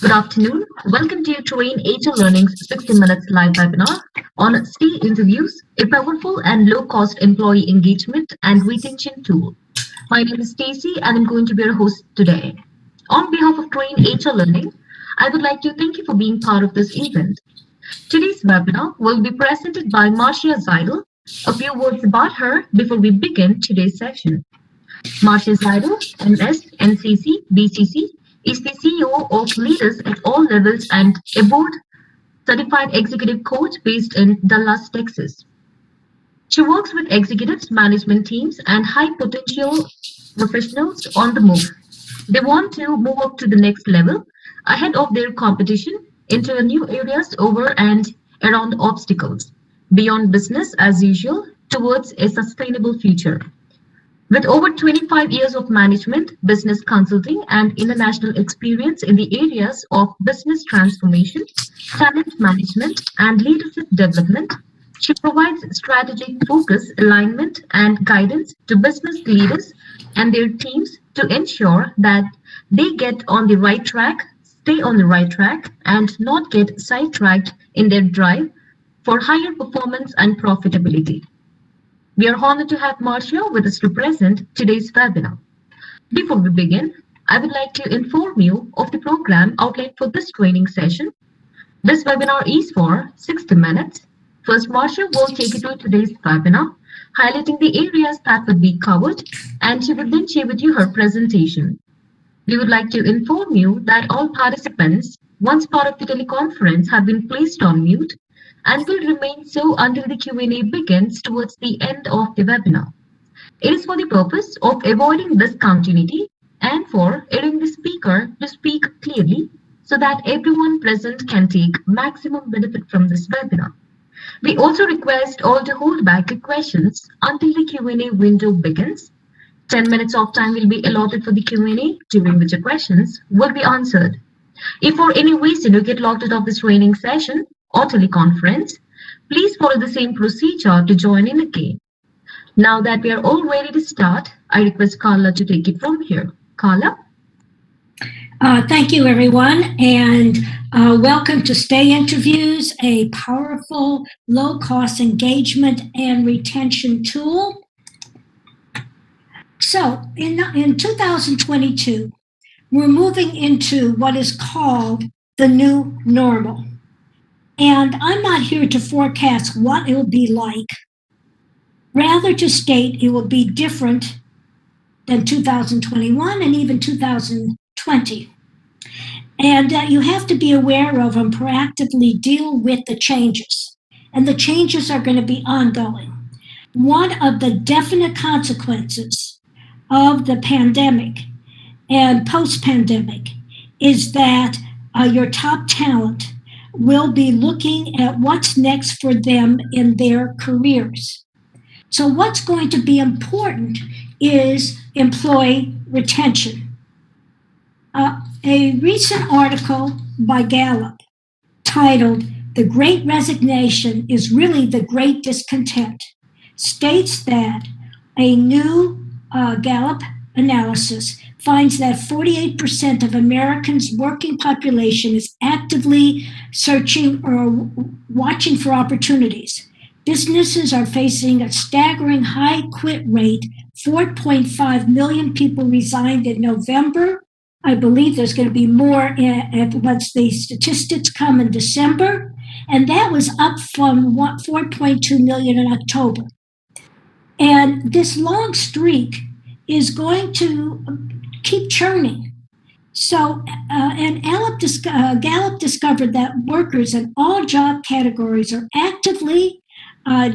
Good afternoon. Welcome to your Train HR Learning's 60 Minutes live webinar on Stay Interviews, a powerful and low-cost employee engagement and retention tool. My name is Stacey and I'm going to be your host today. On behalf of Train HR Learning, I would like to thank you for being part of this event. Today's webinar will be presented by Marcia Zeidel. A few words about her before we begin today's session. Marcia Zeidel, MS, NCC, BCC, is the CEO of Leaders at All Levels and a board-certified executive coach based in Dallas, Texas. She works with executives, management teams, and high-potential professionals on the move. They want to move up to the next level, ahead of their competition, into new areas over and around obstacles, beyond business as usual, towards a sustainable future. With over 25 years of management, business consulting, and international experience in the areas of business transformation, talent management, and leadership development, she provides strategic focus, alignment, and guidance to business leaders and their teams to ensure that they get on the right track, stay on the right track, and not get sidetracked in their drive for higher performance and profitability. We are honored to have Marcia with us to present today's webinar. Before we begin, I would like to inform you of the program outlined for this training session. This webinar is for 60 minutes. First, Marcia will take you through today's webinar, highlighting the areas that would be covered, and she will then share with you her presentation. We would like to inform you that all participants, once part of the teleconference, have been placed on mute and will remain so until the Q&A begins towards the end of the webinar. It is for the purpose of avoiding discontinuity and for allowing the speaker to speak clearly so that everyone present can take maximum benefit from this webinar. We also request all to hold back your questions until the Q&A window begins. 10 minutes of time will be allotted for the Q&A, during which your questions will be answered. If for any reason you get logged out of this training session or teleconference, please follow the same procedure to join in again. Now that we are all ready to start, I request Carla to take it from here. Carla? Thank you, everyone, and welcome to Stay Interviews, a powerful, low-cost engagement and retention tool. So, in 2022, we're moving into what is called the new normal. And I'm not here to forecast what it will be like, rather to state it will be different than 2021 and even 2020. And you have to be aware of and proactively deal with the changes. And the changes are going to be ongoing. One of the definite consequences of the pandemic and post-pandemic is that your top talent will be looking at what's next for them in their careers. So what's going to be important is employee retention. A recent article by Gallup titled "The Great Resignation is Really the Great Discontent" states that a new Gallup analysis finds that 48% of Americans' working population is actively searching or watching for opportunities. Businesses are facing a staggering high quit rate. 4.5 million people resigned in November. I believe there's going to be more once the statistics come in December. And that was up from 4.2 million in October. And this long streak is going to keep churning. So, and Gallup discovered that workers in all job categories are actively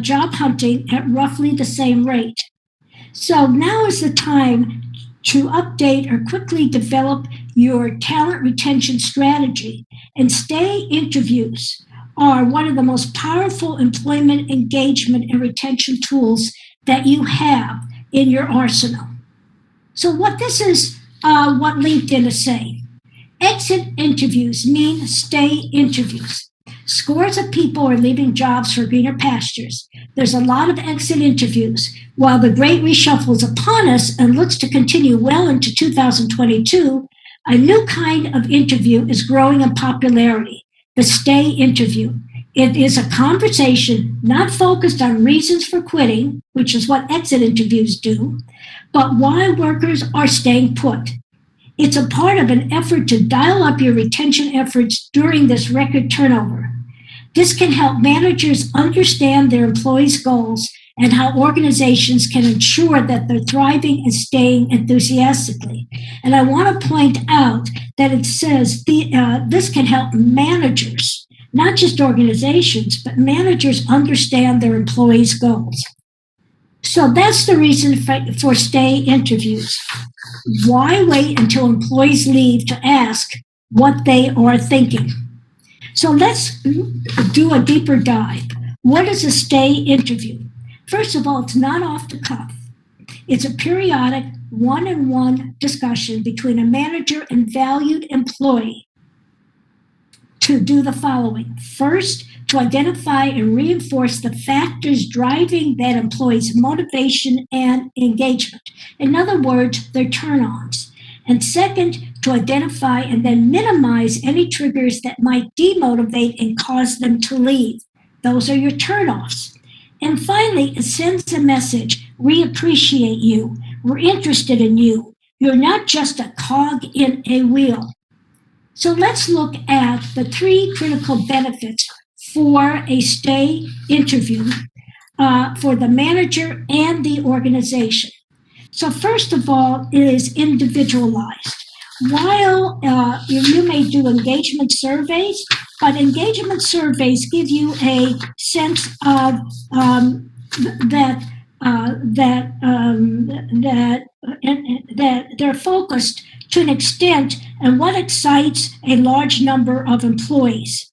job hunting at roughly the same rate. So now is the time to update or quickly develop your talent retention strategy. And Stay Interviews are one of the most powerful employment engagement and retention tools that you have in your arsenal. So what this is what LinkedIn is saying. Exit interviews mean stay interviews. Scores of people are leaving jobs for greener pastures. There's a lot of exit interviews. While the great reshuffle is upon us and looks to continue well into 2022, A new kind of interview is growing in popularity, the stay interview. It is a conversation not focused on reasons for quitting, which is what exit interviews do, but why workers are staying put. It's a part of an effort to dial up your retention efforts during this record turnover. This can help managers understand their employees' goals and how organizations can ensure that they're thriving and staying enthusiastically. And I want to point out that it says this can help managers, not just organizations, but managers understand their employees' goals. So that's the reason for stay interviews. Why wait until employees leave to ask what they are thinking? So let's do a deeper dive. What is a stay interview? First of all, it's not off the cuff. It's a periodic one-on-one discussion between a manager and valued employee to do the following. First, to identify and reinforce the factors driving that employee's motivation and engagement. In other words, their turn-ons. And second, to identify and then minimize any triggers that might demotivate and cause them to leave. Those are your turn-offs. And finally, it sends a message. We appreciate you. We're interested in you. You're not just a cog in a wheel. So let's look at the 3 critical benefits for a stay interview for the manager and the organization. So first of all, it is individualized. While you may do engagement surveys, but engagement surveys give you a sense of that they're focused to an extent on what excites a large number of employees.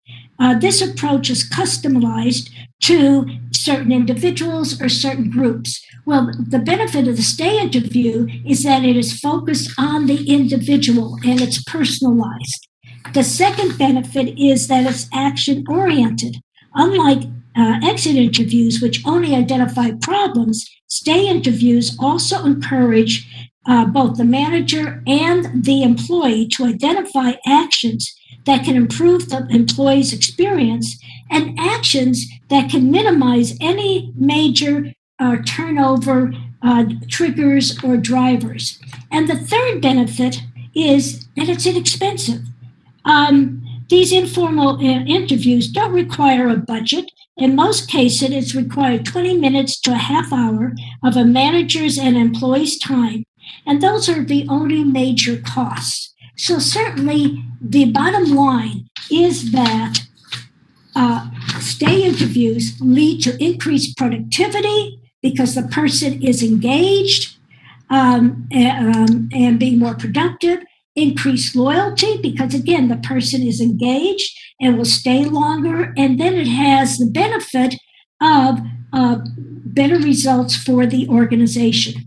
This approach is customized to certain individuals or certain groups. Well, the benefit of the stay interview is that it is focused on the individual and it's personalized. The second benefit is that it's action-oriented. Unlike exit interviews, which only identify problems, stay interviews also encourage both the manager and the employee to identify actions that can improve the employee's experience and actions that can minimize any major turnover triggers or drivers. And the third benefit is that it's inexpensive. These informal interviews don't require a budget. In most cases, it's required 20 minutes to a half hour of a manager's and employee's time. And those are the only major costs. So certainly the bottom line is that stay interviews lead to increased productivity because the person is engaged and being more productive, increased loyalty because, again, the person is engaged and will stay longer, and then it has the benefit of better results for the organization.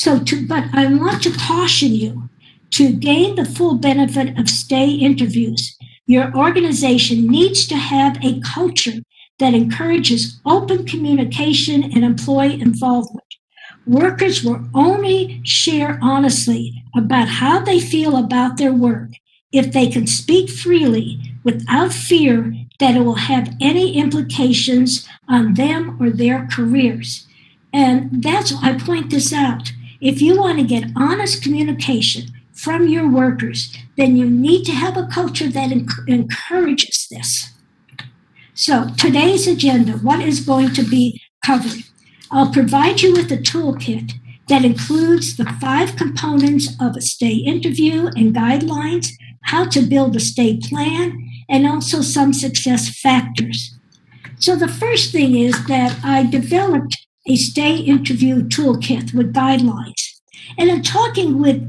But I want to caution you, to gain the full benefit of stay interviews, your organization needs to have a culture that encourages open communication and employee involvement. Workers will only share honestly about how they feel about their work if they can speak freely without fear that it will have any implications on them or their careers. And that's why I point this out. If you want to get honest communication from your workers, then you need to have a culture that encourages this. So today's agenda, what is going to be covered? I'll provide you with a toolkit that includes the 5 components of a stay interview and guidelines, how to build a stay plan, and also some success factors. So the first thing is that I developed a stay interview toolkit with guidelines. And in talking with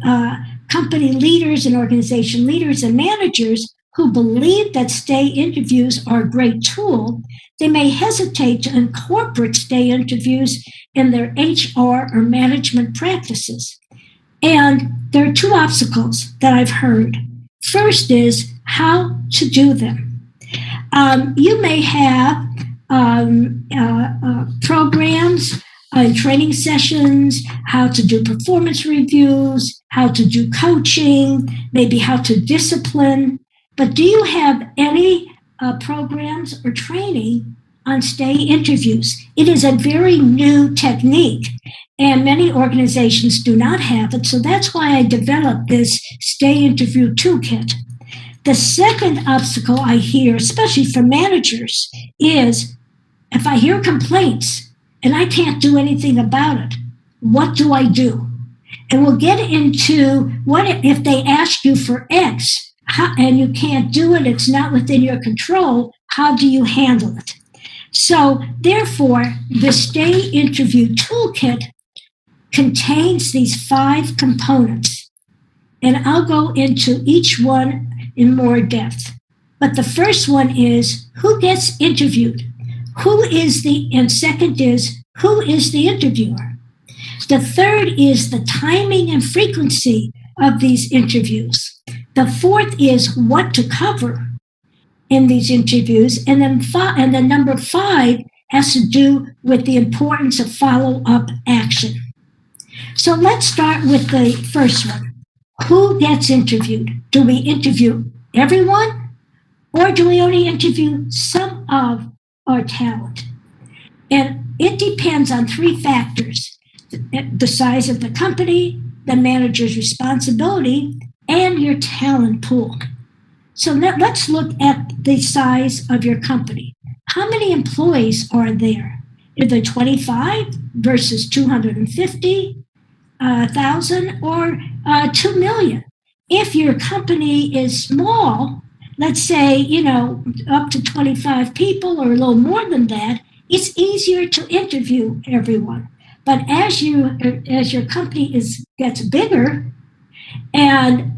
company leaders and organization leaders and managers who believe that stay interviews are a great tool, they may hesitate to incorporate stay interviews in their HR or management practices. And there are 2 obstacles that I've heard. First is how to do them. You may have programs training sessions, how to do performance reviews, how to do coaching, maybe how to discipline. But do you have any programs or training on stay interviews? It is a very new technique, and many organizations do not have it. So that's why I developed this stay interview toolkit. The second obstacle I hear, especially from managers, is if I hear complaints and I can't do anything about it, what do I do? And we'll get into what if they ask you for X and you can't do it, it's not within your control, how do you handle it? So therefore, the stay interview toolkit contains these 5 components. And I'll go into each one in more depth. But the first one is who gets interviewed? And second is who is the interviewer? The third is the timing and frequency of these interviews. The fourth is what to cover in these interviews. And then number 5 has to do with the importance of follow-up action. So let's start with the first one. Who gets interviewed? Do we interview everyone, or do we only interview some of our talent? And it depends on 3 factors: the size of the company, the manager's responsibility, and your talent pool. So let's look at the size of your company. How many employees are there? Is there 25 versus 250,000 or 2 million? If your company is small, let's say, up to 25 people or a little more than that, it's easier to interview everyone. But as your company gets bigger, and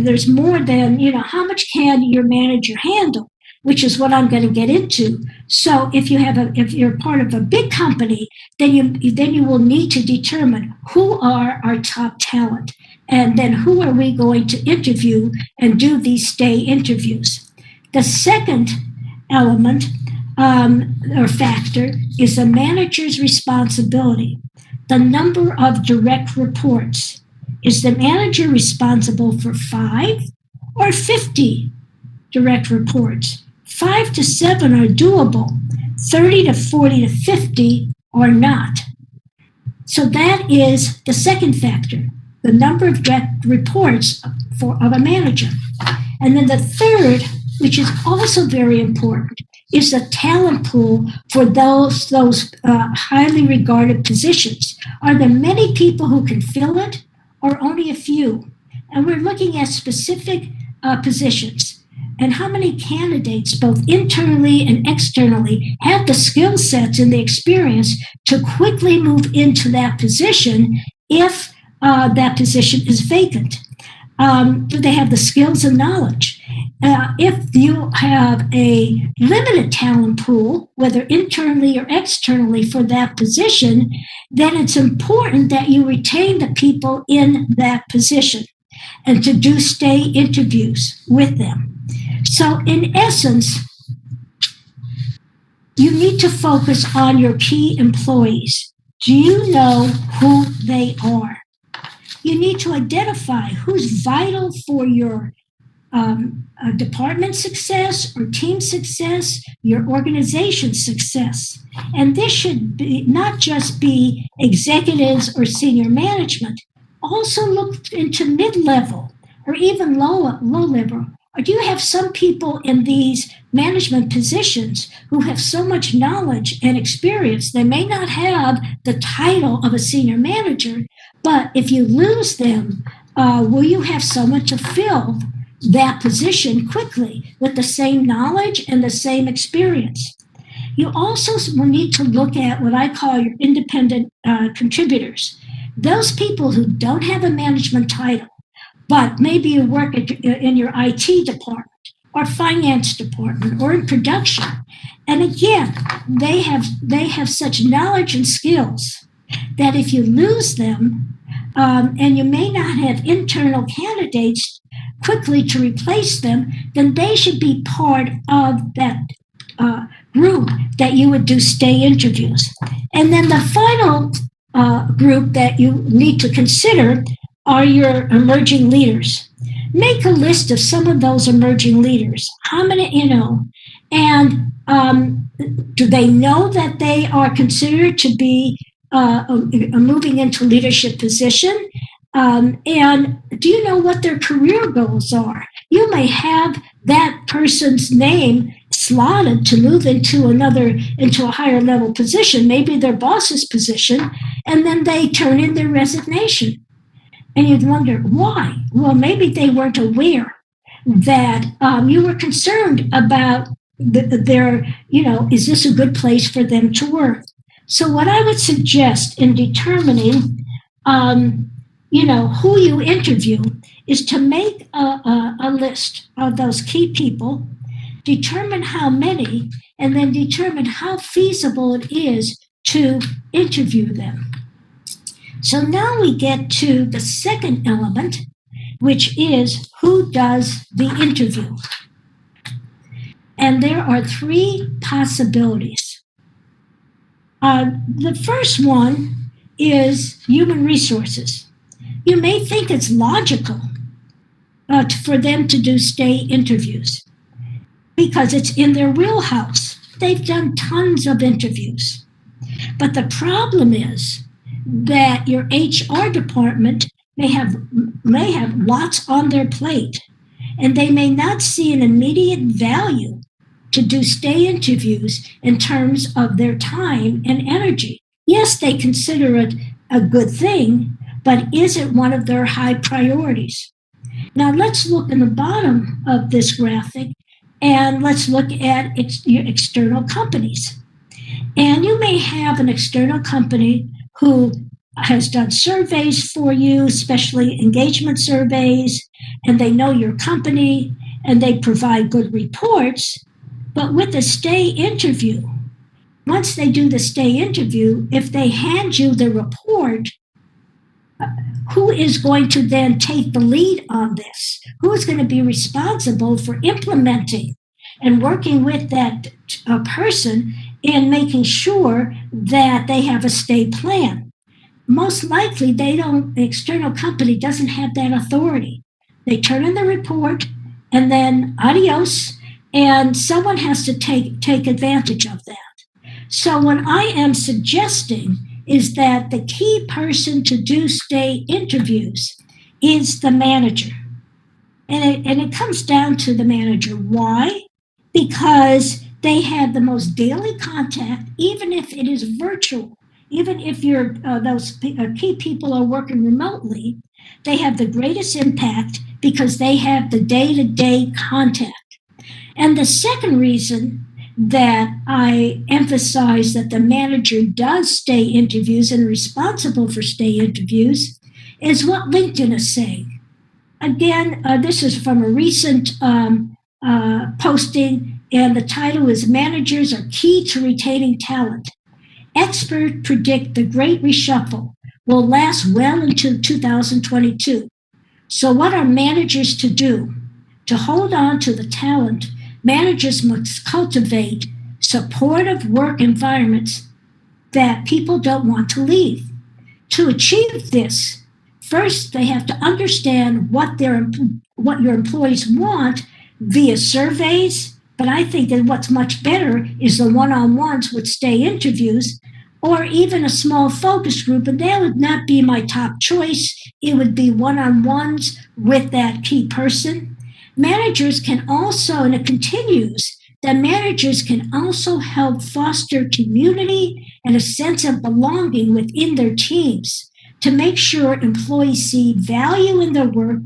there's more than, how much can your manager handle, which is what I'm going to get into. So if you're part of a big company, then you will need to determine who are our top talent, and then who are we going to interview and do these stay interviews. The second element or factor is the manager's responsibility. The number of direct reports. Is the manager responsible for 5 or 50 direct reports? 5 to 7 are doable. 30 to 40 to 50 are not. So that is the second factor, the number of direct reports of a manager. And then the third, which is also very important, is the talent pool for those highly regarded positions. Are there many people who can fill it, or only a few? And we're looking at specific positions and how many candidates, both internally and externally, have the skill sets and the experience to quickly move into that position if that position is vacant. Do they have the skills and knowledge? If you have a limited talent pool, whether internally or externally for that position, then it's important that you retain the people in that position and to do stay interviews with them. So in essence, you need to focus on your key employees. Do you know who they are? You need to identify who's vital for your department success or team success, your organization success. And this should be not just be executives or senior management. Also look into mid-level or even low level. Or do you have some people in these management positions who have so much knowledge and experience? They may not have the title of a senior manager, but if you lose them, will you have someone to fill that position quickly with the same knowledge and the same experience? You also will need to look at what I call your independent contributors. Those people who don't have a management title, but maybe you work in your IT department or finance department or in production. And again, they have such knowledge and skills that if you lose them, and you may not have internal candidates quickly to replace them, then they should be part of that group that you would do stay interviews. And then the final group that you need to consider are your emerging leaders. Make a list of some of those emerging leaders. How many, and do they know that they are considered to be moving into leadership position? And do you know what their career goals are? You may have that person's name slotted to move into a higher level position, maybe their boss's position, and then they turn in their resignation. And you'd wonder why. Well, maybe they weren't aware that you were concerned about is this a good place for them to work? So what I would suggest in determining, who you interview is to make a list of those key people, determine how many, and then determine how feasible it is to interview them. So now we get to the second element, which is who does the interview. And there are three possibilities. The first one is human resources. You may think it's logical for them to do stay interviews because it's in their wheelhouse. They've done tons of interviews. But the problem is that your HR department may have lots on their plate, and they may not see an immediate value to do stay interviews in terms of their time and energy. Yes, they consider it a good thing, but is it one of their high priorities? Now let's look in the bottom of this graphic and let's look at your external companies. And you may have an external company who has done surveys for you, especially engagement surveys, and they know your company and they provide good reports. But with the stay interview, once they do the stay interview, if they hand you the report, who is going to then take the lead on this? Who is going to be responsible for implementing and working with that person in making sure that they have a stay plan? Most likely, the external company doesn't have that authority. They turn in the report and then adios, and someone has to take advantage of that. So what I am suggesting is that the key person to do stay interviews is the manager. And it comes down to the manager. Why? Because they have the most daily contact, even if it is virtual, even if those key people are working remotely, they have the greatest impact because they have the day-to-day contact. And the second reason that I emphasize that the manager does stay interviews and responsible for stay interviews is what LinkedIn is saying. Again, this is from a recent posting, and the title is Managers Are Key to Retaining Talent. Experts predict the Great Reshuffle will last well into 2022. So what are managers to do? To hold on to the talent, managers must cultivate supportive work environments that people don't want to leave. To achieve this, first they have to understand what your employees want via surveys, but I think that what's much better is the one-on-ones with stay interviews, or even a small focus group, and that would not be my top choice. It would be one-on-ones with that key person. Managers can also, and it continues, that managers can also help foster community and a sense of belonging within their teams to make sure employees see value in their work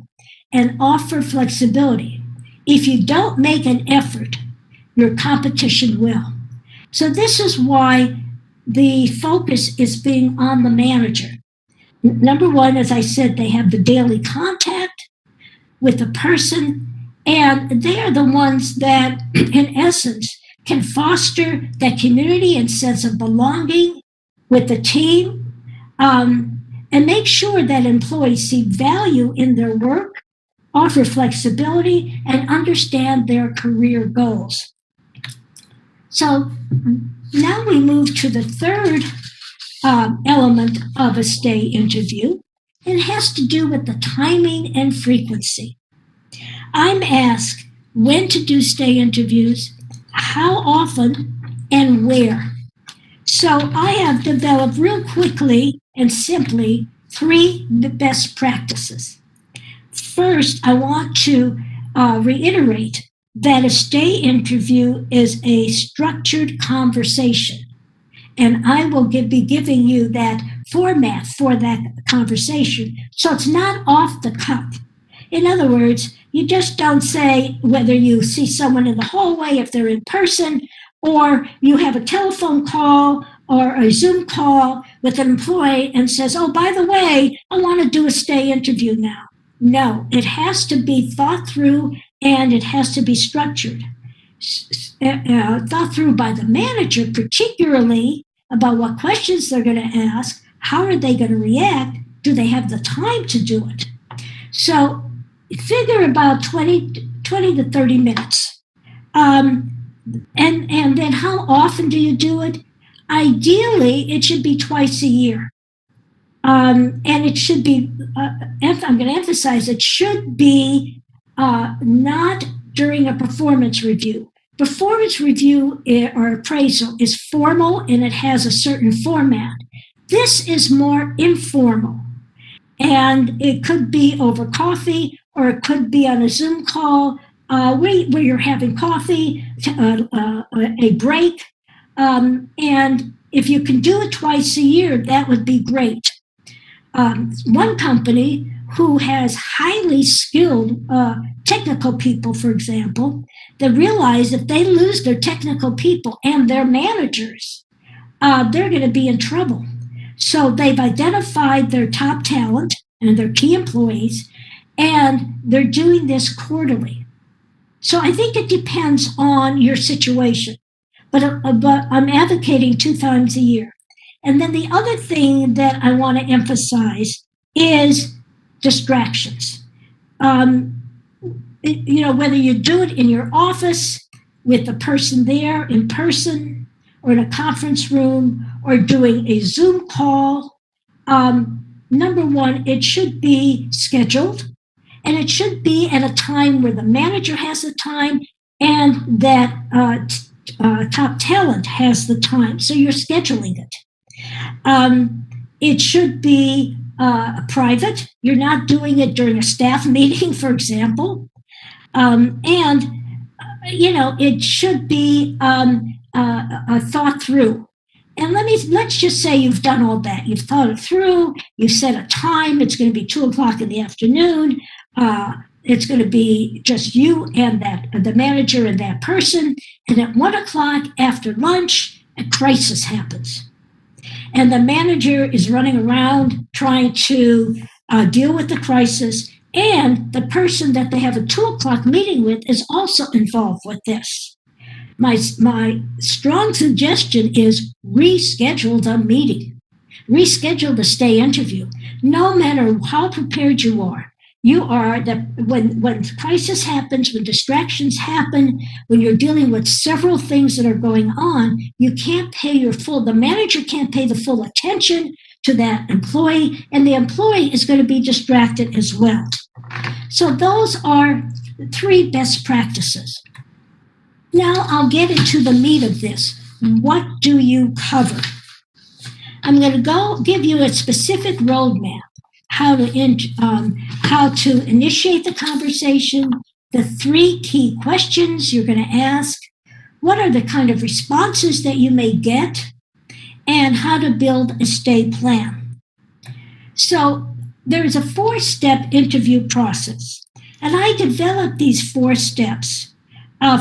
and offer flexibility. If you don't make an effort, your competition will. So this is why the focus is being on the manager. Number one, as I said, they have the daily contact with the person, and they are the ones that, in essence, can foster that community and sense of belonging with the team, and make sure that employees see value in their work, offer flexibility, and understand their career goals. So now we move to the third element of a stay interview. It has to do with the timing and frequency. I'm asked when to do stay interviews, how often, and where. So I have developed real quickly and simply 3 best practices. First, I want to reiterate that a stay interview is a structured conversation. And I will be giving you that format for that conversation. So it's not off the cuff. In other words, you just don't say whether you see someone in the hallway, if they're in person, or you have a telephone call or a Zoom call with an employee and says, oh, by the way, I want to do a stay interview now. No, it has to be thought through and it has to be structured. Thought through by the manager, particularly about what questions they're going to ask, how are they going to react, do they have the time to do it? So figure about 20 to 30 minutes. And then how often do you do it? Ideally, it should be twice a year. And it should be, I'm going to emphasize, it should be not during a performance review. Performance review or appraisal is formal and it has a certain format. This is more informal. And it could be over coffee or it could be on a Zoom call where you're having coffee, a break. And if you can do it twice a year, that would be great. One company who has highly skilled technical people, for example, they realize if they lose their technical people and their managers, they're going to be in trouble. So they've identified their top talent and their key employees, and they're doing this quarterly. So I think it depends on your situation, but I'm advocating 2 times a year. And then the other thing that I want to emphasize is distractions. Whether you do it in your office with the person there in person or in a conference room or doing a Zoom call, number one, it should be scheduled and it should be at a time where the manager has the time and that top talent has the time. So you're scheduling it. It should be private. You're not doing it during a staff meeting, for example. It should be thought through. And let's just say you've done all that. You've thought it through. You set a time. It's going to be 2:00 in the afternoon. It's going to be just you and the manager and that person. And at 1:00 after lunch, a crisis happens. And the manager is running around trying to deal with the crisis. And the person that they have a 2:00 meeting with is also involved with this. My strong suggestion is reschedule the meeting. Reschedule the stay interview. No matter how prepared you are, when crisis happens, when distractions happen, when you're dealing with several things that are going on, the manager can't pay the full attention to that employee, and the employee is going to be distracted as well. So those are 3 best practices. Now I'll get into the meat of this. What do you cover? I'm going to give you a specific roadmap, how to initiate the conversation, the 3 key questions you're going to ask, what are the kind of responses that you may get, and how to build a stay plan. So there is a 4-step interview process, and I developed these 4 steps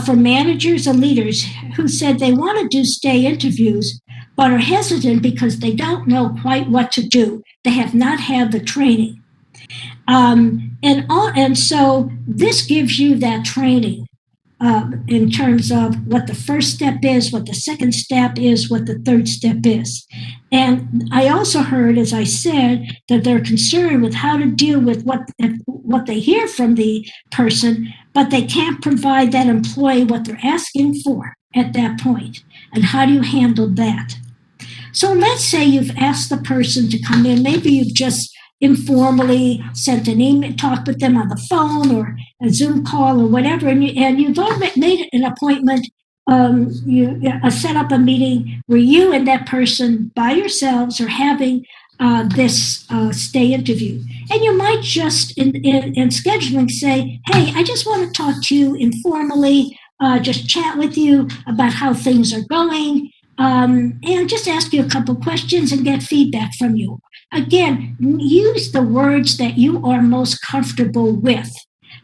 for managers and leaders who said they want to do stay interviews but are hesitant because they don't know quite what to do. They have not had the training. And so this gives you that training in terms of what the first step is, what the second step is, what the third step is. And I also heard, as I said, that they're concerned with how to deal with what they hear from the person, but they can't provide that employee what they're asking for. at that point? And how do you handle that? So let's say you've asked the person to come in. Maybe you've just informally sent an email, talked with them on the phone or a Zoom call or whatever, and you've already made an appointment. You set up a meeting where you and that person by yourselves are having this stay interview. And you might just, in scheduling, say, hey, I just want to talk to you informally, just chat with you about how things are going, and just ask you a couple questions and get feedback from you. Again, use the words that you are most comfortable with.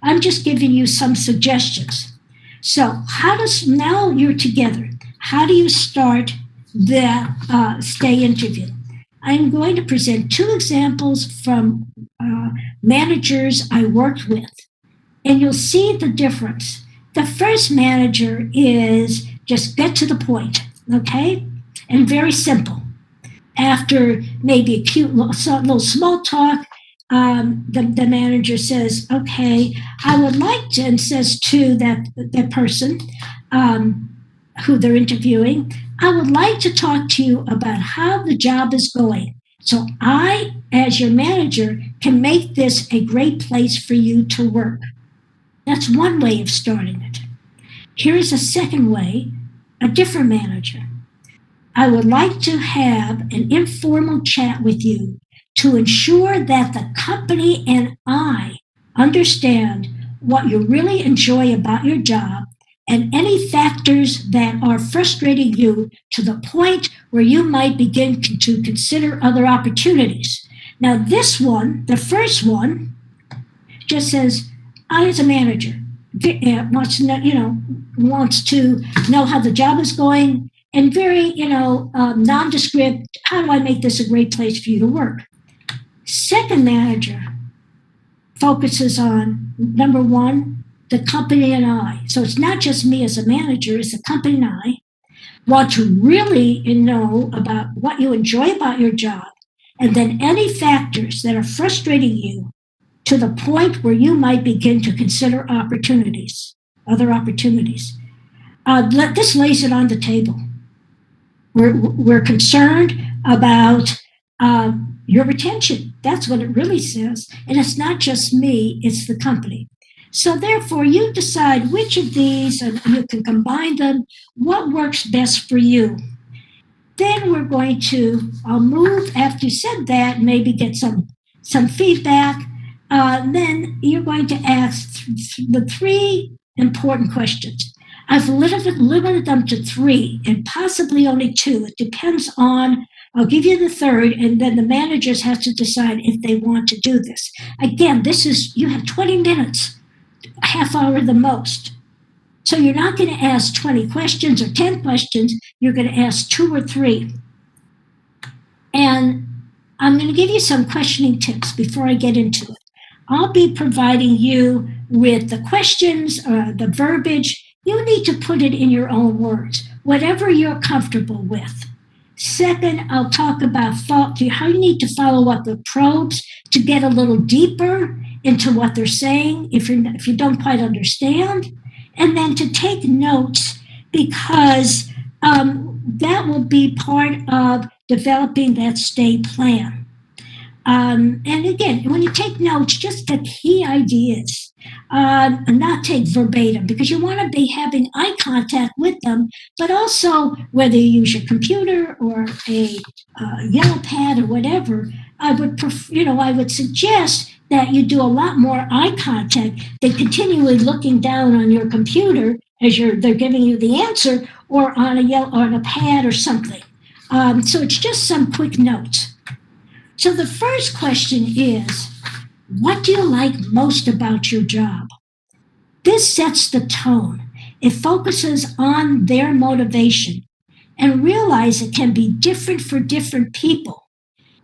I'm just giving you some suggestions. So now you're together, how do you start the stay interview? I'm going to present two examples from managers I worked with, and you'll see the difference. The first manager is just get to the point, okay? And very simple. After maybe a cute little small talk, the manager says, okay, I would like to, and says to that person who they're interviewing, I would like to talk to you about how the job is going. So I, as your manager, can make this a great place for you to work. That's one way of starting it. Here is a second way, a different manager. I would like to have an informal chat with you to ensure that the company and I understand what you really enjoy about your job and any factors that are frustrating you to the point where you might begin to consider other opportunities. Now, this one, the first one, just says, I, as a manager, wants to know how the job is going, and very, nondescript, how do I make this a great place for you to work? Second manager focuses on, number one, the company and I. So it's not just me as a manager, it's the company and I want to really know about what you enjoy about your job, and then any factors that are frustrating you to the point where you might begin to consider other opportunities. This lays it on the table. We're concerned about your retention. That's what it really says. And it's not just me, it's the company. So therefore, you decide which of these, and you can combine them, what works best for you. Then I'll move after you said that, maybe get some feedback. Then you're going to ask the three important questions. I've limited them to three and possibly only two. It depends on, I'll give you the third, and then the managers have to decide if they want to do this. Again, you have 20 minutes, a half hour the most. So you're not going to ask 20 questions or 10 questions. You're going to ask 2 or 3. And I'm going to give you some questioning tips before I get into it. I'll be providing you with the questions, the verbiage. You need to put it in your own words, whatever you're comfortable with. Second, I'll talk about how you need to follow up with probes to get a little deeper into what they're saying if you don't quite understand, and then to take notes because that will be part of developing that stay plan. And again, when you take notes, just the key ideas, and not take verbatim, because you want to be having eye contact with them, but also whether you use your computer or a yellow pad or whatever, I would suggest that you do a lot more eye contact than continually looking down on your computer as they're giving you the answer, or on a pad or something. So it's just some quick notes. So the first question is, what do you like most about your job? This sets the tone. It focuses on their motivation, and realize it can be different for different people.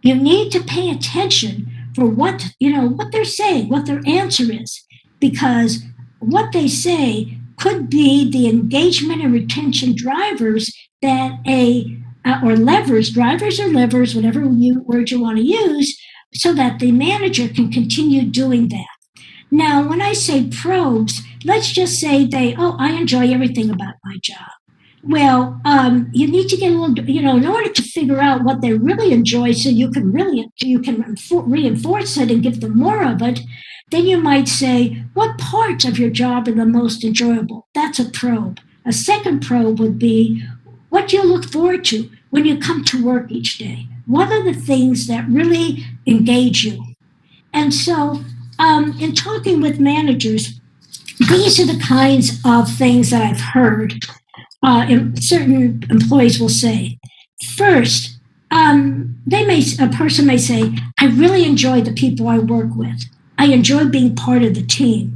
You need to pay attention for what they're saying, what their answer is, because what they say could be the engagement and retention drivers or levers, drivers or levers, whatever word you want to use, so that the manager can continue doing that. Now, when I say probes, let's just say I enjoy everything about my job. Well, you need to get a little, in order to figure out what they really enjoy, so you can reinforce it and give them more of it. Then you might say, what parts of your job are the most enjoyable? That's a probe. A second probe would be, what do you look forward to when you come to work each day? What are the things that really engage you? And so, in talking with managers, these are the kinds of things that I've heard certain employees will say. First, a person may say, I really enjoy the people I work with. I enjoy being part of the team.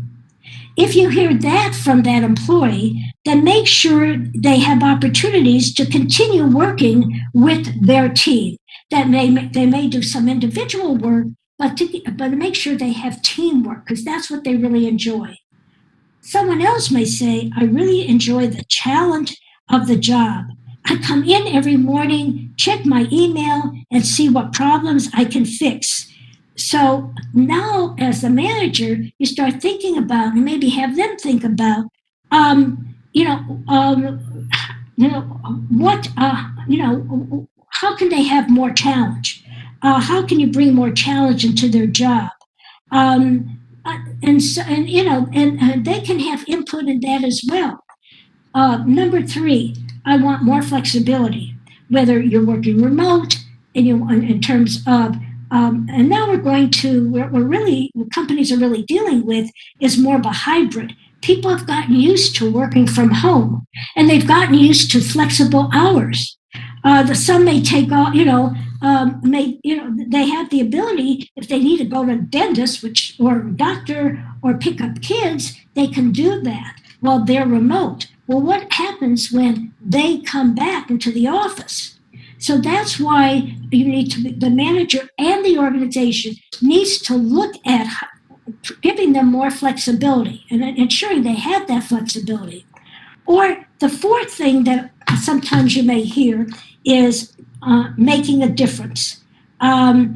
If you hear that from that employee, then make sure they have opportunities to continue working with their team. They may do some individual work, but to make sure they have teamwork, because that's what they really enjoy. Someone else may say, I really enjoy the challenge of the job. I come in every morning, check my email, and see what problems I can fix. So now, as a manager, you start thinking about, and maybe have them think about, um, you know, um, what, how can they have more challenge? How can you bring more challenge into their job? Um, and they can have input in that as well. Number three, I want more flexibility, whether you're working remote, and in terms of, and now what companies are really dealing with is more of a hybrid. People have gotten used to working from home, and they've gotten used to flexible hours. Some may take off, they have the ability, if they need to go to a dentist, or a doctor, or pick up kids, they can do that while they're remote. Well, what happens when they come back into the office? So that's why the manager and the organization needs to look at giving them more flexibility and ensuring they have that flexibility. Or the fourth thing that sometimes you may hear is making a difference. I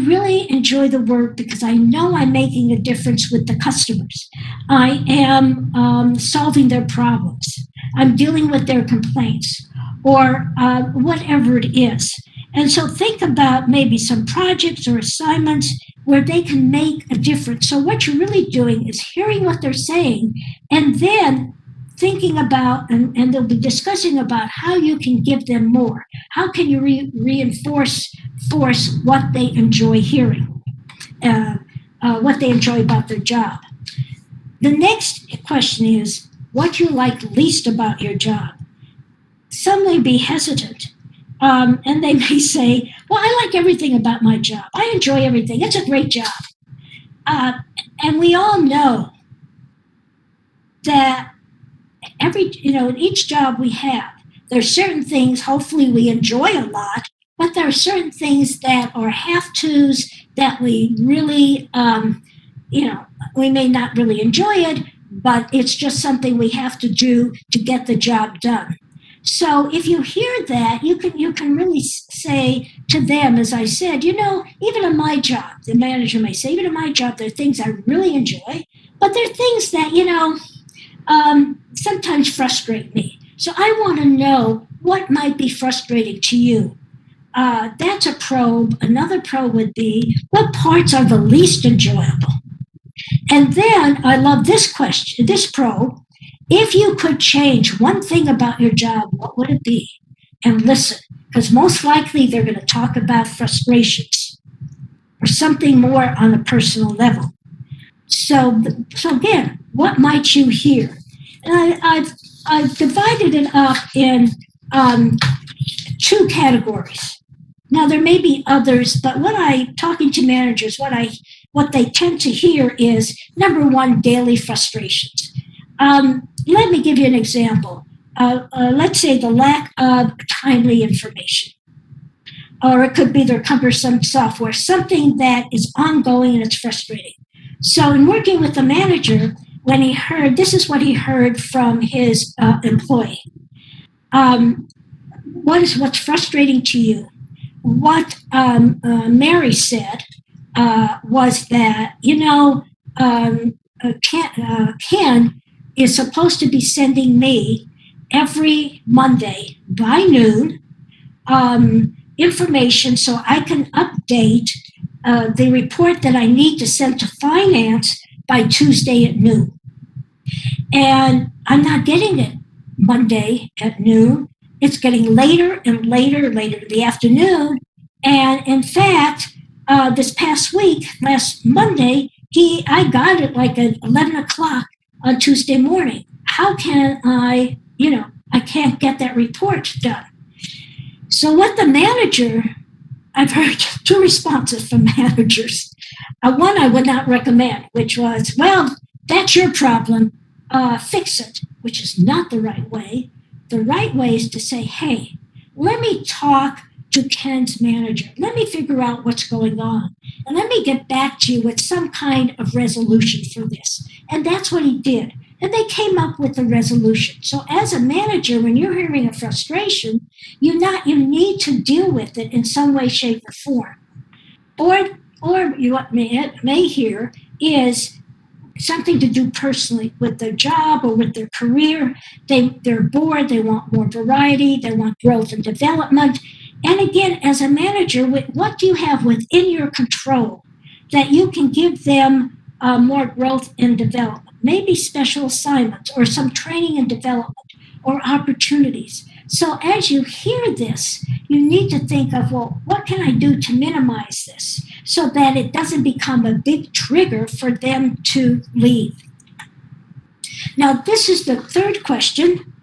really enjoy the work because I know I'm making a difference with the customers. I am solving their problems. I'm dealing with their complaints, or whatever it is. And so think about maybe some projects or assignments where they can make a difference. So what you're really doing is hearing what they're saying, and then thinking about, and they'll be discussing about how you can give them more. How can you reinforce what they enjoy hearing, what they enjoy about their job. The next question is, what you like least about your job. Some may be hesitant, and they may say, well, I like everything about my job. I enjoy everything. It's a great job. And we all know that in each job we have, there's certain things hopefully we enjoy a lot, but there are certain things that are have-tos that we really, we may not really enjoy it, but it's just something we have to do to get the job done. So if you hear that, you can really say to them, as I said, even in my job, the manager may say, even in my job, there are things I really enjoy, but there are things that, sometimes frustrate me. So I want to know what might be frustrating to you. That's a probe. Another probe would be, what parts are the least enjoyable? And then I love this question, this probe. If you could change one thing about your job, what would it be? And listen, because most likely they're going to talk about frustrations or something more on a personal level. So again, what might you hear? And I've divided it up in two categories. Now there may be others, but talking to managers, what they tend to hear is, number one, daily frustrations. Let me give you an example. Let's say the lack of timely information, or it could be their cumbersome software, something that is ongoing and it's frustrating. So in working with the manager, this is what he heard from his employee. What's frustrating to you? What Mary said was that, Ken is supposed to be sending me every Monday by noon information so I can update the report that I need to send to finance by Tuesday at noon. And I'm not getting it Monday at noon. It's getting later and later in the afternoon. And in fact, this past week, last Monday, I got it like at 11 o'clock on Tuesday morning. How can I can't get that report done. So what the manager, I've heard two responses from managers. One I would not recommend, which was, well, that's your problem, fix it, which is not the right way. The right way is to say, hey, let me talk to Ken's manager. Let me figure out what's going on. And let me get back to you with some kind of resolution for this. And that's what he did. And they came up with a resolution. So as a manager, when you're hearing a frustration, you need to deal with it in some way, shape, or form. Or what may hear is something to do personally with their job or with their career. They're bored, they want more variety, they want growth and development. And again, as a manager, what do you have within your control that you can give them more growth and development? Maybe special assignments or some training and development or opportunities. So as you hear this, you need to think of, well, what can I do to minimize this so that it doesn't become a big trigger for them to leave? Now, this is the third question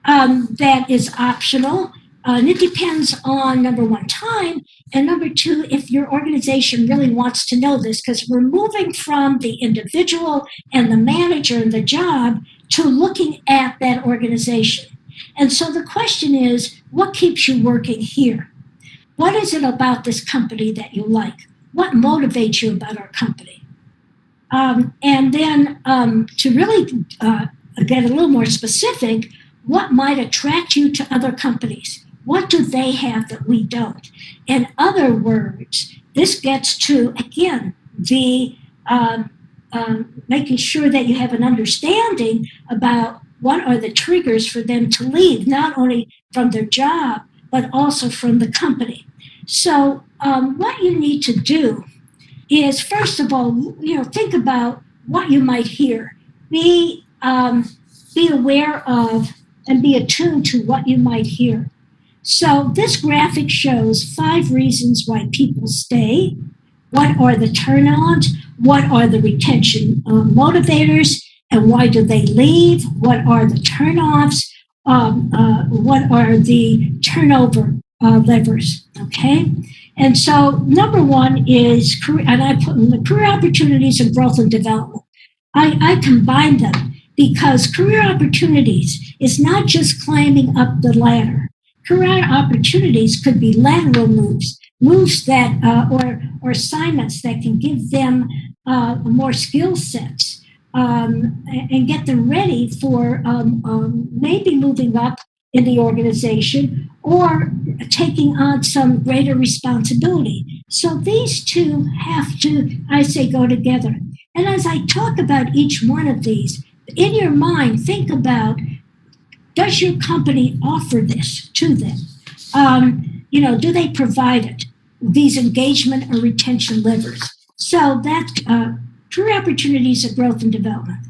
that is optional. And it depends on, number one, time, and number two, if your organization really wants to know this, because we're moving from the individual and the manager and the job to looking at that organization. And so the question is, what keeps you working here? What is it about this company that you like? What motivates you about our company? And then to really get a little more specific, what might attract you to other companies? What do they have that we don't? In other words, this gets to, again, the making sure that you have an understanding about what are the triggers for them to leave, not only from their job, but also from the company. So what you need to do is, first of all, think about what you might hear. Be aware of and be attuned to what you might hear. So this graphic shows 5 reasons why people stay. What are the turn-ons? What are the retention motivators? And why do they leave? What are the turn-offs? What are the turnover levers? Okay. And so number one is career, and I put in the career opportunities and growth and development. I combine them because career opportunities is not just climbing up the ladder. Career opportunities could be lateral moves that or assignments that can give them more skill sets and get them ready for maybe moving up in the organization or taking on some greater responsibility. So these two have to, I say, go together. And as I talk about each one of these, in your mind, think about, does your company offer this to them? Do they provide it? These engagement or retention levers. So that's career opportunities of growth and development.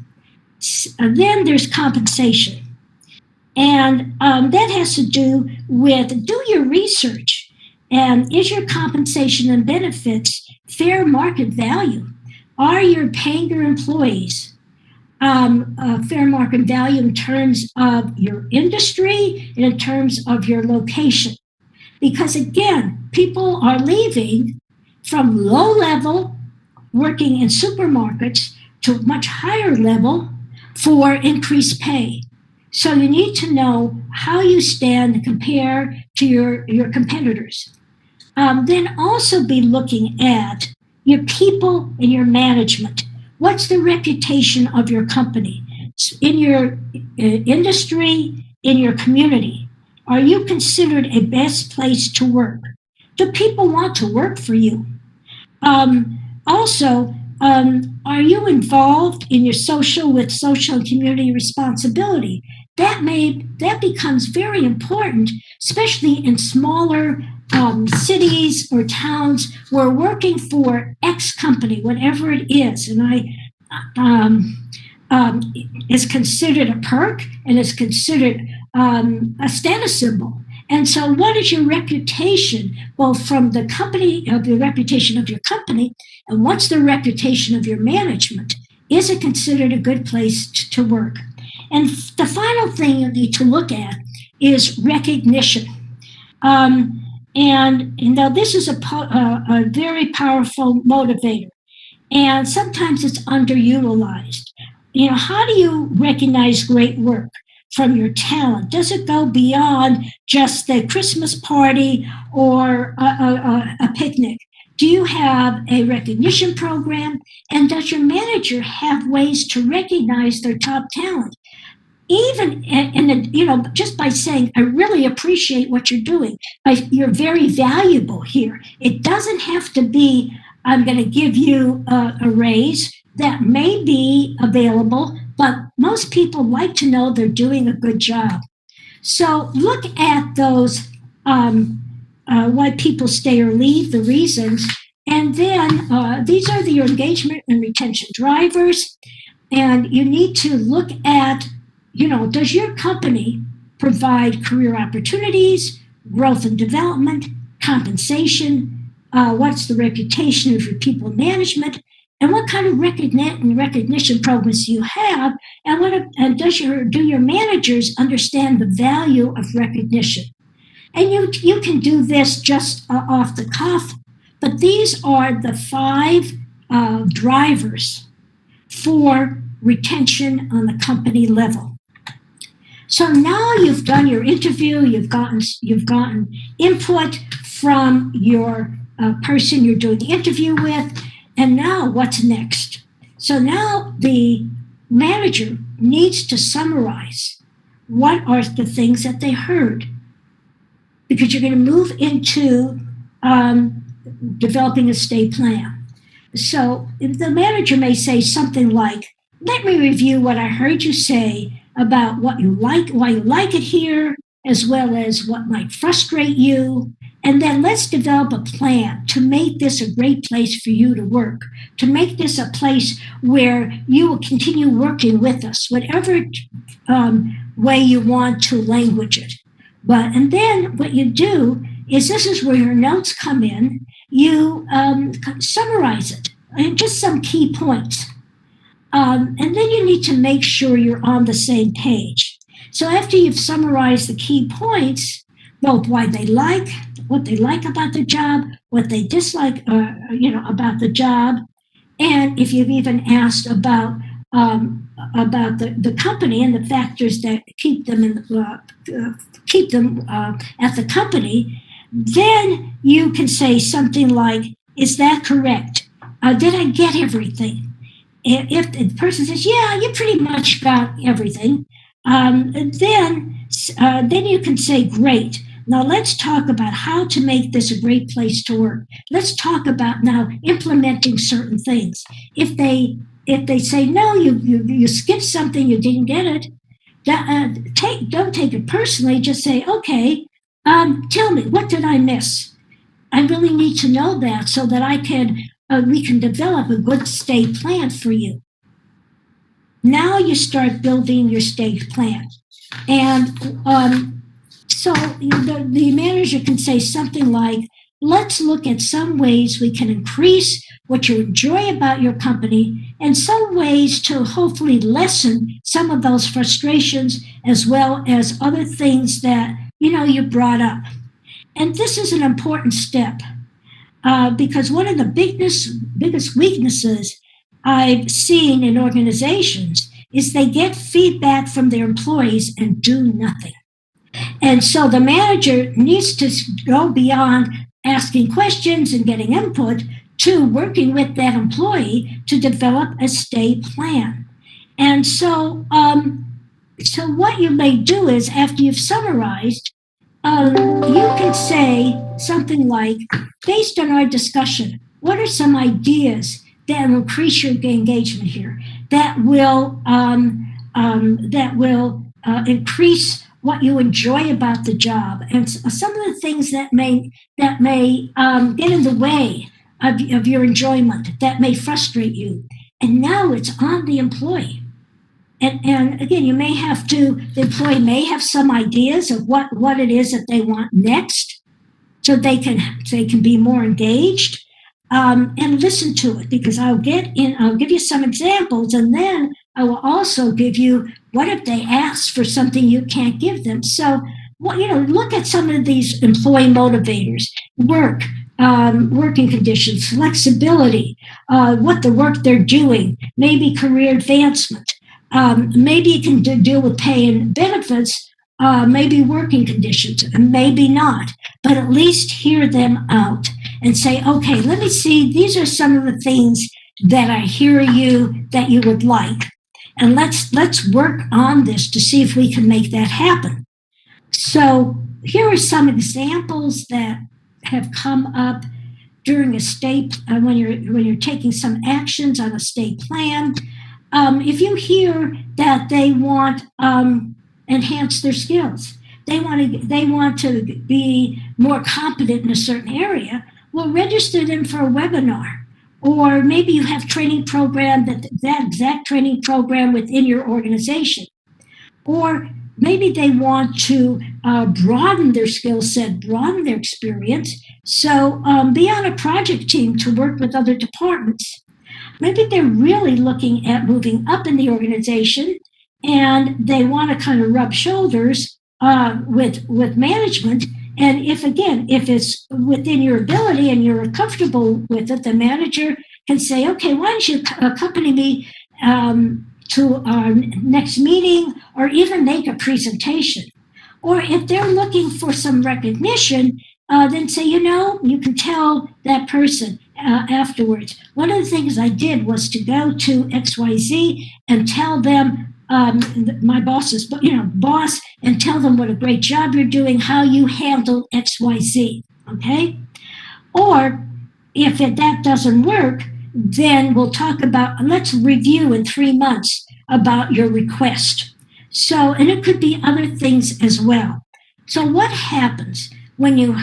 Then there's compensation. And that has to do with, do your research. And is your compensation and benefits fair market value? Are you paying your employees fair market value in terms of your industry and in terms of your location? Because again, people are leaving from low level working in supermarkets to much higher level for increased pay. So you need to know how you stand and compare to your competitors. Then also be looking at your people and your management. What's the reputation of your company in your industry, in your community? Are you considered a best place to work? Do people want to work for you? Also, are you involved in your social and community responsibility? that becomes very important, especially in smaller cities or towns. We're working for X company, whatever it is, and is considered a perk and is considered a status symbol. And so, what is your reputation? Well, from the company, of the reputation of your company, and what's the reputation of your management? Is it considered a good place to work? And the final thing you need to look at is recognition. And now this is a very powerful motivator, and sometimes it's underutilized. How do you recognize great work from your talent? Does it go beyond just the Christmas party or a picnic? Do you have a recognition program? And does your manager have ways to recognize their top talent? Even just by saying, I really appreciate what you're doing. You're very valuable here. It doesn't have to be, I'm going to give you a raise. That may be available, but most people like to know they're doing a good job. So look at those why people stay or leave, the reasons, and then these are your engagement and retention drivers. And you need to look at, does your company provide career opportunities, growth and development, compensation? What's the reputation of your people management? And what kind of recognition programs do you have? And do your managers understand the value of recognition? And you can do this just off the cuff, but these are the 5 drivers for retention on the company level. So now you've done your interview, you've gotten input from your person you're doing the interview with. And now what's next? So now the manager needs to summarize what are the things that they heard, because you're going to move into developing a stay plan. So the manager may say something like, let me review what I heard you say about what you like, why you like it here, as well as what might frustrate you. And then let's develop a plan to make this a great place for you to work, to make this a place where you will continue working with us, whatever way you want to language it. And then what you do is, this is where your notes come in. You summarize it and just some key points. And then you need to make sure you're on the same page. So after you've summarized the key points, both what they like about the job, what they dislike, about the job, and if you've even asked about the company and the factors that keep them at the company, then you can say something like, "Is that correct? Did I get everything?" If the person says, "Yeah, you pretty much got everything," then you can say, "Great. Now let's talk about how to make this a great place to work. Let's talk about now implementing certain things." If they say, "No, you skipped something, you didn't get it," don't take it personally. Just say, "Okay, tell me, what did I miss? I really need to know that so that we can develop a good stay plan for you." Now you start building your stay plan, and so the manager can say something like, "Let's look at some ways we can increase what you enjoy about your company, and some ways to hopefully lessen some of those frustrations, as well as other things that you brought up." And this is an important step, because one of the biggest weaknesses I've seen in organizations is they get feedback from their employees and do nothing. And so the manager needs to go beyond asking questions and getting input to working with that employee to develop a stay plan. And so what you may do is, after you've summarized, you can say something like, "Based on our discussion, what are some ideas that will increase your engagement here, that will increase what you enjoy about the job, and some of the things that may get in the way of your enjoyment, that may frustrate you. And now it's on the employee. And again, the employee may have some ideas of what it is that they want next, so they can be more engaged, and listen to it, because I'll give you some examples, and then I will also give you what if they ask for something you can't give them. So, look at some of these employee motivators: working conditions, flexibility, what the work they're doing, maybe career advancement. Maybe you can deal with pay and benefits, maybe working conditions, and maybe not. But at least hear them out and say, okay, let me see, these are some of the things that I hear that you would like. And let's work on this to see if we can make that happen. So here are some examples that have come up during a state, when you're taking some actions on a state plan. If you hear that they want enhance their skills, they want to be more competent in a certain area, well, register them for a webinar. Or maybe you have training program, that exact training program within your organization. Or maybe they want to broaden their skill set, broaden their experience. So be on a project team to work with other departments. Maybe they're really looking at moving up in the organization, and they want to kind of rub shoulders with management. And if it's within your ability and you're comfortable with it, the manager can say, okay, why don't you accompany me to our next meeting, or even make a presentation. Or if they're looking for some recognition, then say, you can tell that person afterwards. One of the things I did was to go to XYZ and tell them, my boss, and tell them what a great job you're doing, how you handle XYZ, okay? Or if that doesn't work, then we'll talk about, let's review in 3 months about your request. So, and it could be other things as well. So what happens when you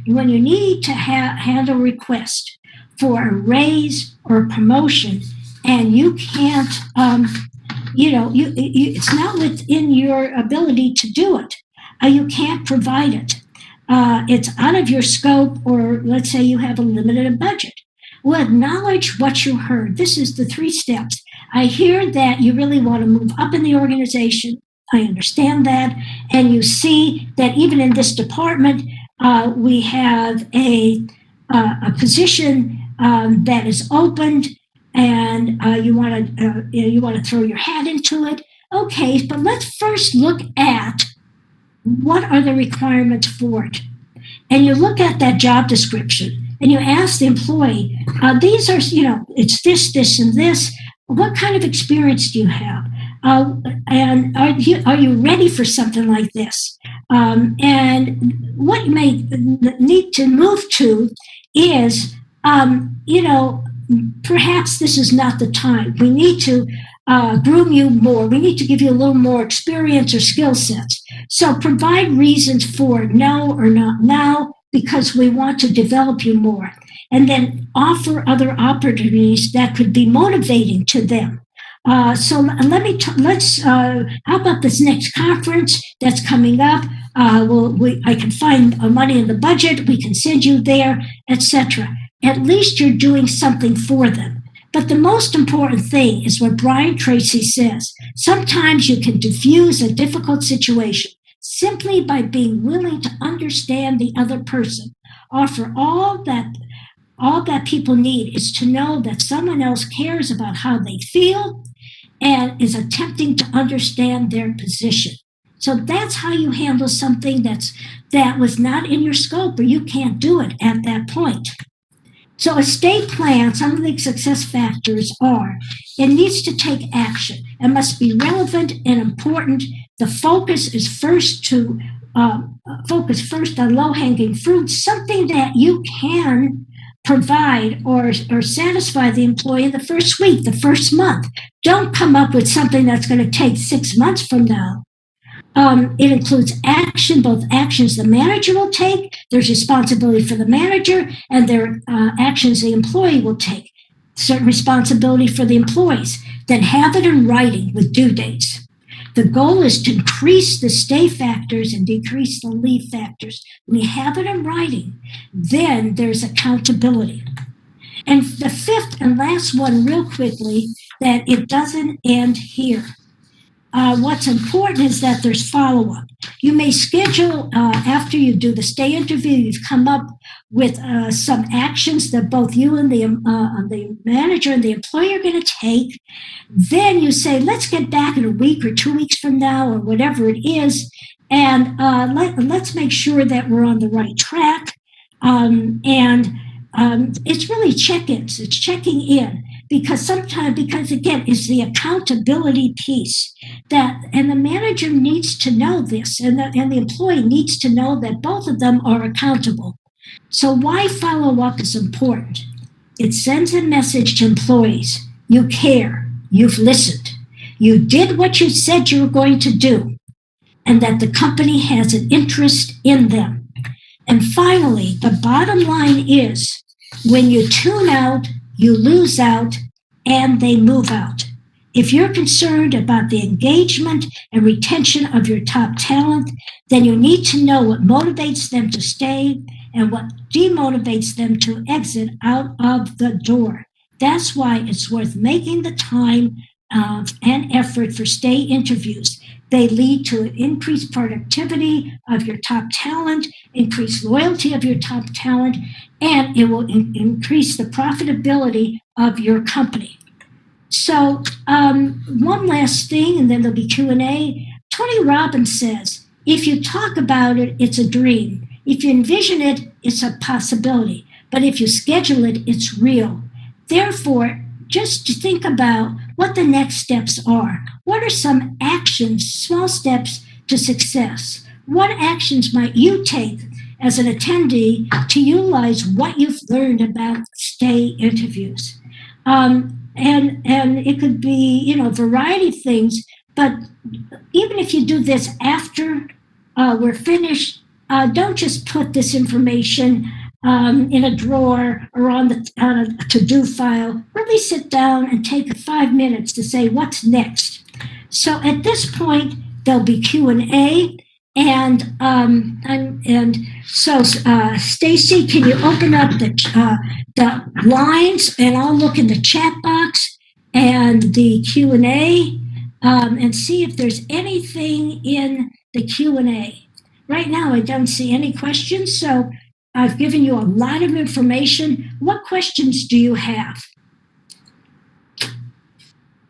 need to handle a request for a raise or a promotion, and you can't, it's not within your ability to do it. You can't provide it. It's out of your scope, or let's say you have a limited budget. Well, acknowledge what you heard. This is the 3 steps. I hear that you really want to move up in the organization. I understand that. And you see that even in this department, we have a position that is opened, and you want to throw your hat into it. Okay, but let's first look at what are the requirements for it. And you look at that job description, and you ask the employee, these are, it's this, and this. What kind of experience do you have? And are you ready for something like this? And what you may need to move to is, perhaps this is not the time. We need to groom you more. We need to give you a little more experience or skill sets. So provide reasons for no or not now, because we want to develop you more. And then offer other opportunities that could be motivating to them. So how about this next conference that's coming up? I can find money in the budget. We can send you there, etc. At least you're doing something for them. But the most important thing is what Brian Tracy says. Sometimes you can diffuse a difficult situation simply by being willing to understand the other person. Offer all that people need is to know that someone else cares about how they feel and is attempting to understand their position. So that's how you handle something that was not in your scope, or you can't do it at that point. So a state plan, some of the success factors are, it needs to take action. It must be relevant and important. The focus is first on low-hanging fruit, something that you can provide or satisfy the employee in the first week, the first month. Don't come up with something that's going to take 6 months from now. It includes action, both actions the manager will take, there's responsibility for the manager, and there are actions the employee will take, certain responsibility for the employees. Then have it in writing with due dates. The goal is to increase the stay factors and decrease the leave factors. When you have it in writing, then there's accountability. And the fifth and last one, real quickly, that it doesn't end here. What's important is that there's follow-up. You may schedule, after you do the stay interview, you've come up with some actions that both you and the manager and the employer are going to take. Then you say, let's get back in a week or 2 weeks from now or whatever it is, and let's make sure that we're on the right track. It's really check-ins. It's checking in. Because again, it's the accountability piece and the manager needs to know this, and the employee needs to know that both of them are accountable. So why follow up is important? It sends a message to employees. You care. You've listened. You did what you said you were going to do, and that the company has an interest in them. And finally, the bottom line is when you tune out, you lose out, and they move out. If you're concerned about the engagement and retention of your top talent, then you need to know what motivates them to stay and what demotivates them to exit out of the door. That's why it's worth making the time and effort for stay interviews. They lead to an increased productivity of your top talent, increased loyalty of your top talent, and it will increase the profitability of your company. So one last thing, and then there'll be Q&A. Tony Robbins says, if you talk about it, it's a dream. If you envision it, it's a possibility. But if you schedule it, it's real. Therefore, just to think about what the next steps are. What are some actions, small steps to success? What actions might you take as an attendee to utilize what you've learned about stay interviews? And it could be, a variety of things, but even if you do this after we're finished, don't just put this information in a drawer or on a to-do file. Really sit down and take 5 minutes to say what's next. So at this point, there'll be Q&A, and so Stacy, can you open up the lines, and I'll look in the chat box and the Q&A and see if there's anything in the Q&A. Right now, I don't see any questions, so I've given you a lot of information. What questions do you have?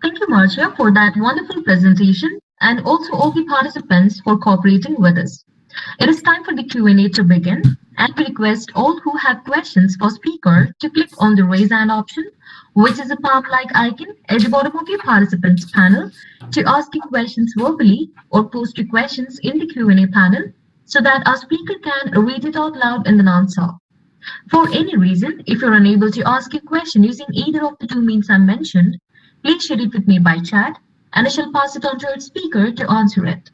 Thank you, Marcia, for that wonderful presentation, and also all the participants for cooperating with us. It is time for the Q&A to begin, and we request all who have questions for speaker to click on the raise hand option, which is a palm-like icon at the bottom of your participants panel, to ask your questions verbally or post your questions in the Q&A panel, so that our speaker can read it out loud in the answer. For any reason, if you're unable to ask your question using either of the two means I mentioned, please share it with me by chat, and I shall pass it on to our speaker to answer it.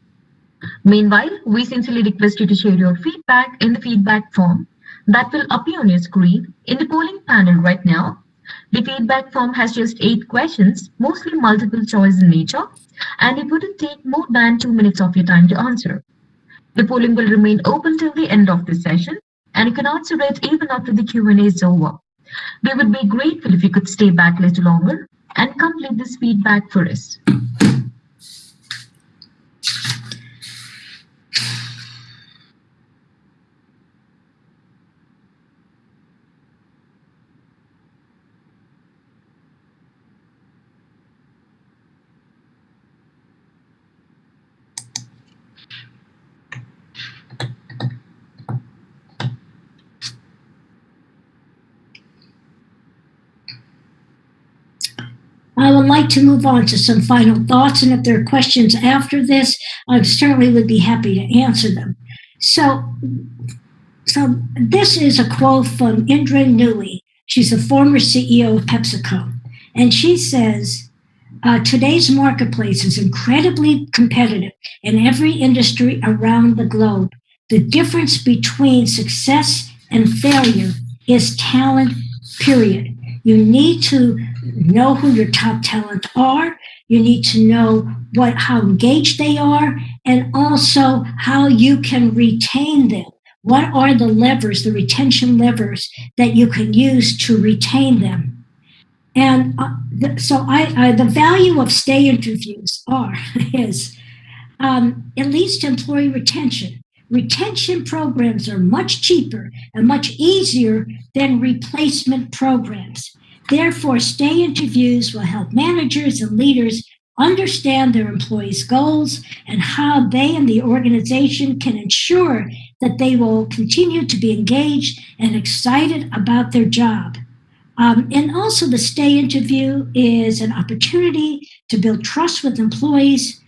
Meanwhile, we sincerely request you to share your feedback in the feedback form that will appear on your screen in the polling panel right now. The feedback form has just 8 questions, mostly multiple choice in nature, and it wouldn't take more than 2 minutes of your time to answer. The polling will remain open till the end of this session, and you can answer it even after the Q&A is over. We would be grateful if you could stay back a little longer and complete this feedback for us. I would like to move on to some final thoughts, and if there are questions after this, I certainly would be happy to answer them. So this is a quote from Indra Nooyi. She's the former CEO of PepsiCo, and she says, today's marketplace is incredibly competitive in every industry around the globe. The difference between success and failure is talent, period. You need to know who your top talent are. You need to know how engaged they are, and also how you can retain them. What are the levers, the retention levers that you can use to retain them? And so the value of stay interviews is it leads to employee retention. Retention programs are much cheaper and much easier than replacement programs. Therefore, stay interviews will help managers and leaders understand their employees' goals and how they and the organization can ensure that they will continue to be engaged and excited about their job. And also, the stay interview is an opportunity to build trust with employees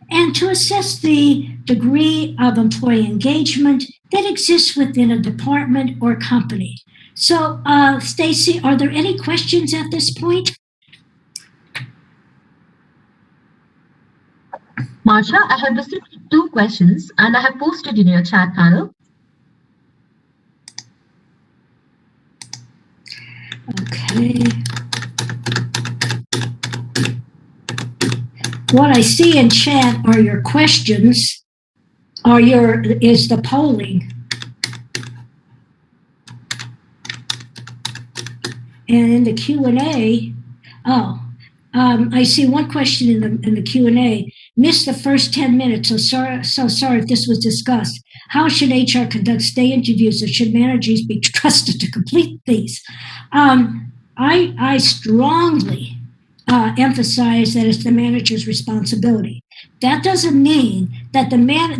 and to assess the degree of employee engagement that exists within a department or company. So, Stacy, are there any questions at this point? Marsha, I have received 2 questions and I have posted in your chat panel. Okay. What I see in chat are your questions, is the polling. And in the Q&A, I see one question in the Q&A. Missed the first 10 minutes, so sorry if this was discussed. How should HR conduct stay interviews, or should managers be trusted to complete these? I strongly emphasize that it's the manager's responsibility. That doesn't mean that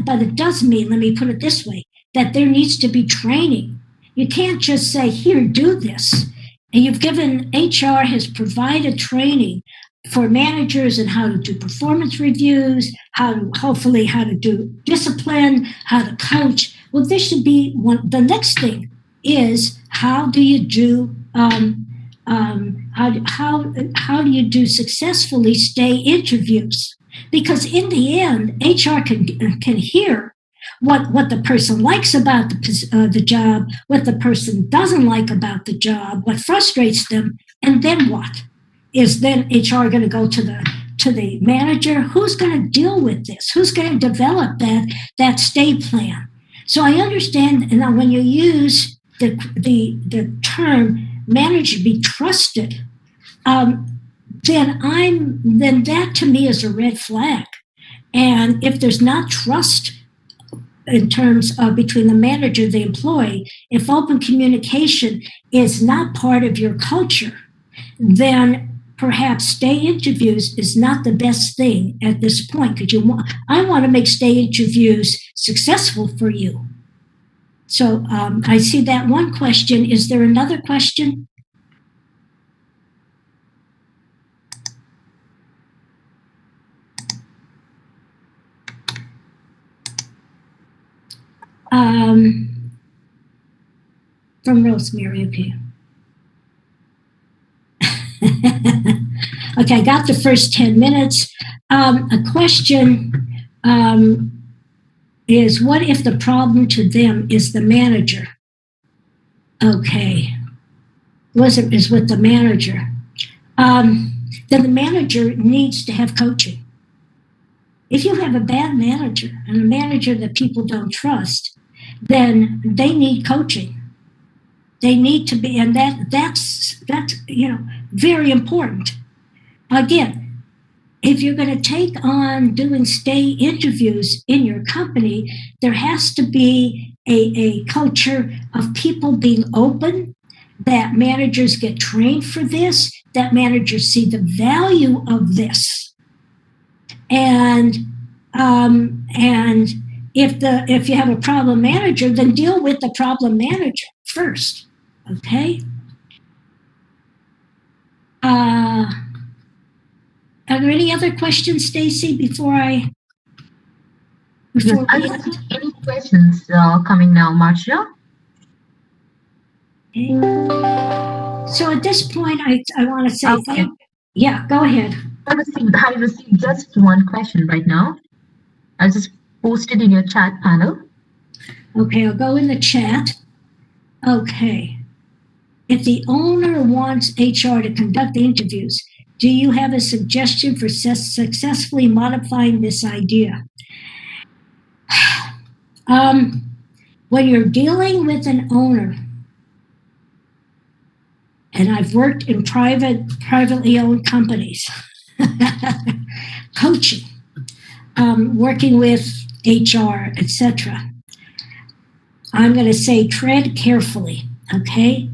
but it does mean, let me put it this way, that there needs to be training. You can't just say, here, do this. And HR has provided training for managers in how to do performance reviews, how to do discipline, how to coach. Well, this should be the next thing is, how do you do how do you do successfully stay interviews? Because in the end, HR can hear what the person likes about the job, what the person doesn't like about the job, what frustrates them, and then what? Is then HR going to go to the manager? Who's going to deal with this? Who's going to develop that stay plan? So I understand, and when you use the term manager be trusted, then that to me is a red flag. And if there's not trust in terms of between the manager and the employee, if open communication is not part of your culture, then perhaps stay interviews is not the best thing at this point, because I want to make stay interviews successful for you. So I see that one question. Is there another question? From Rosemary, okay. Okay, I got the first 10 minutes. A question is, what if the problem to them is the manager? Okay, is with the manager. Then the manager needs to have coaching. If you have a bad manager and a manager that people don't trust, then they need coaching. They need to be, and that's very important. Again, if you're going to take on doing stay interviews in your company, there has to be a culture of people being open, that managers get trained for this, that managers see the value of this. And if you have a problem manager, then deal with the problem manager first. Okay. Are there any other questions, Stacy? Yes, I don't see any questions coming now, Marsha. Okay. So at this point, I want to say thank you. Yeah, go ahead. I received just one question right now. I'll just post it in your chat panel. Okay, I'll go in the chat. Okay. If the owner wants HR to conduct the interviews, do you have a suggestion for successfully modifying this idea? When you're dealing with an owner, and I've worked in privately owned companies, coaching, working with HR, etc. I'm going to say tread carefully, okay?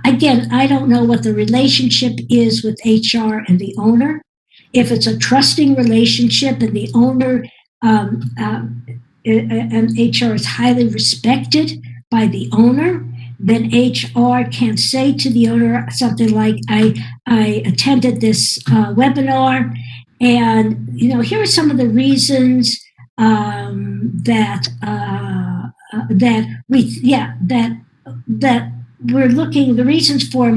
Again, I don't know what the relationship is with HR and the owner. If it's a trusting relationship and the owner and HR is highly respected by the owner, then HR can say to the owner something like, I attended this webinar, and here are some of the reasons that we're looking, the reasons for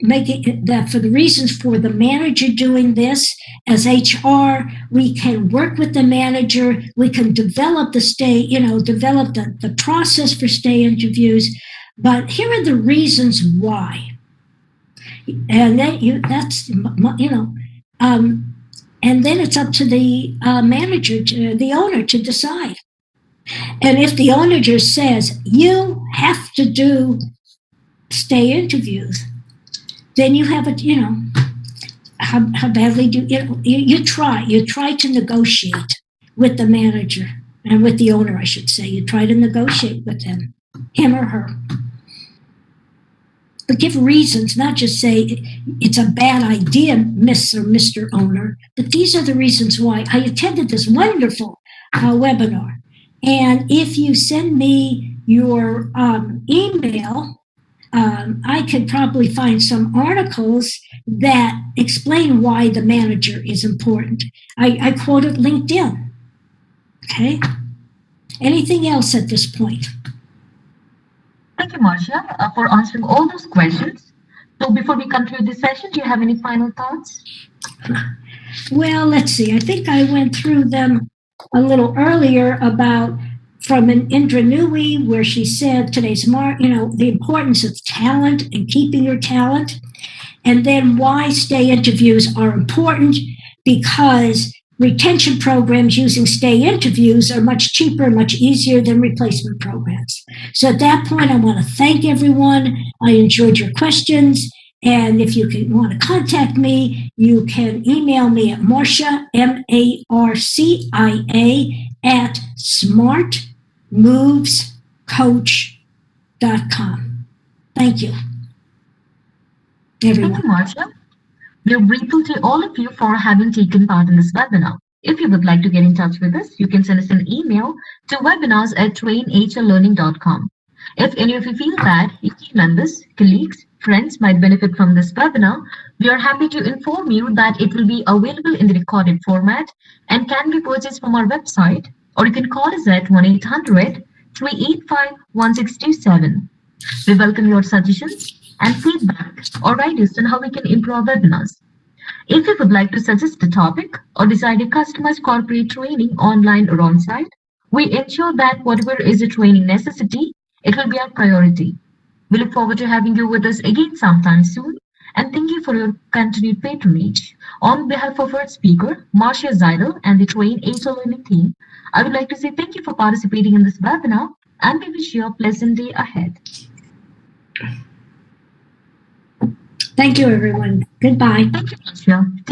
making that, for the reasons for the manager doing this. As HR, we can work with the manager, we can develop develop the process for stay interviews, but here are the reasons why. And and then it's up to the manager, the owner, to decide. And if the owner just says, you have to do stay interviews, then you have how badly do you try to negotiate with the manager and with the owner, I should say. You try to negotiate with him or her. But give reasons, not just say it's a bad idea, Miss or Mr. Owner, but these are the reasons why. I attended this wonderful webinar. And if you send me your email, I could probably find some articles that explain why the manager is important. I quoted LinkedIn. Okay. Anything else at this point? Thank you, Marcia, for answering all those questions. So before we conclude this session, do you have any final thoughts? Well, let's see. I think I went through them a little earlier about from an Indra Nooyi, where she said today's the importance of talent and keeping your talent, and then why stay interviews are important, because retention programs using stay interviews are much cheaper, much easier than replacement programs. So at that point, I want to thank everyone. I enjoyed your questions. And if you want to contact me, you can email me at Marcia, MARCIA, at smartmovescoach.com. Thank you, everyone. Thank you, Marcia. We are grateful to all of you for having taken part in this webinar. If you would like to get in touch with us, you can send us an email to webinars@trainhrlearning.com. If any of you feel that your team members, colleagues, friends might benefit from this webinar, we are happy to inform you that it will be available in the recorded format and can be purchased from our website, or you can call us at 1-800-385-1627. We welcome your suggestions and feedback or ideas on how we can improve webinars. If you would like to suggest a topic or decide a customized corporate training online or on-site, we ensure that whatever is a training necessity, it will be our priority. We look forward to having you with us again sometime soon, and thank you for your continued patronage. On behalf of our speaker, Marcia Zeidel, and the Train HR Learning team, I would like to say thank you for participating in this webinar, and we wish you a pleasant day ahead. Thank you, everyone. Goodbye. Thank you, Marcia.